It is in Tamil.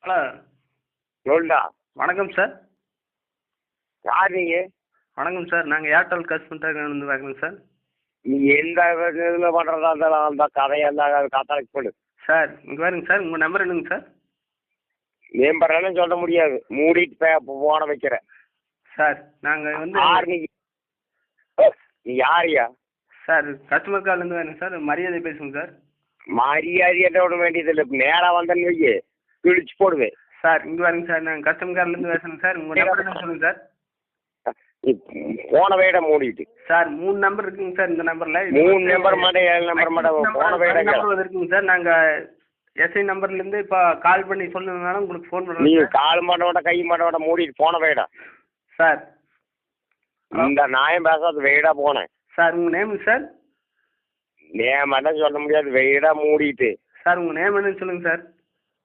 ஹலோ. சொல்டா. வணக்கம் சார். யார் நீங்கள்? வணக்கம் சார், நாங்கள் ஏர்டெல் கஸ்டமர் வந்து பார்க்குறோங்க சார். நீ எந்த இதில் பண்ணுறதா இருந்தாலும் அந்த கதையெல்லாம் கத்தாலைக்கு போடு சார். இங்கே பாருங்க சார், உங்கள் நம்பர் என்னங்க சார்? மேம்பரெல்லாம் சொல்ல முடியாது, மூடிட்டு போன வைக்கிறேன் சார். நாங்கள் வந்து யார் நீ யாரையா? சார் கஸ்டமர் கார்லேருந்து வேணுங்க சார், மரியாதை பேசுங்க சார். மரியாதையெல்லாம் ஒன்றும் வேண்டியதில்லை, இப்போ நேராக வந்தேன்னு வைக்க கிழிச்சு போடுவேன். சார் இங்கே பாருங்க சார், நாங்கள் கஸ்டமர் கார்லேருந்து பேசுகிறேங்க சார். உங்கள் நம்பர் என்ன சொல்லுங்கள் சார்? போன வேட மூடிட்டு சார் 3 நம்பர் இருக்குங்க சார். இந்த நம்பரில் 3 நம்பர் மாட்டேன், 7 நம்பர் மாட்டேன், போன வேட நம்பர் இருக்குங்க சார். நாங்கள் எஸ்ஐ நம்பர்லேருந்து இப்போ கால் பண்ணி சொல்லணுன்னாலும் உங்களுக்கு ஃபோன் பண்ணுறோம். நீங்கள் கால் மாட்டோட கை மாட்டோட மூடிட்டு போன வேடா சார். இந்த நாயம் பேசாத வெயிடா போனேன் சார். உங்கள் நேமுங்க சார்? நேமெல்லாம் சொல்ல முடியாது, வெயிடா மூடிட்டு. சார் உங்கள் நேம் என்னன்னு சொல்லுங்கள் சார்.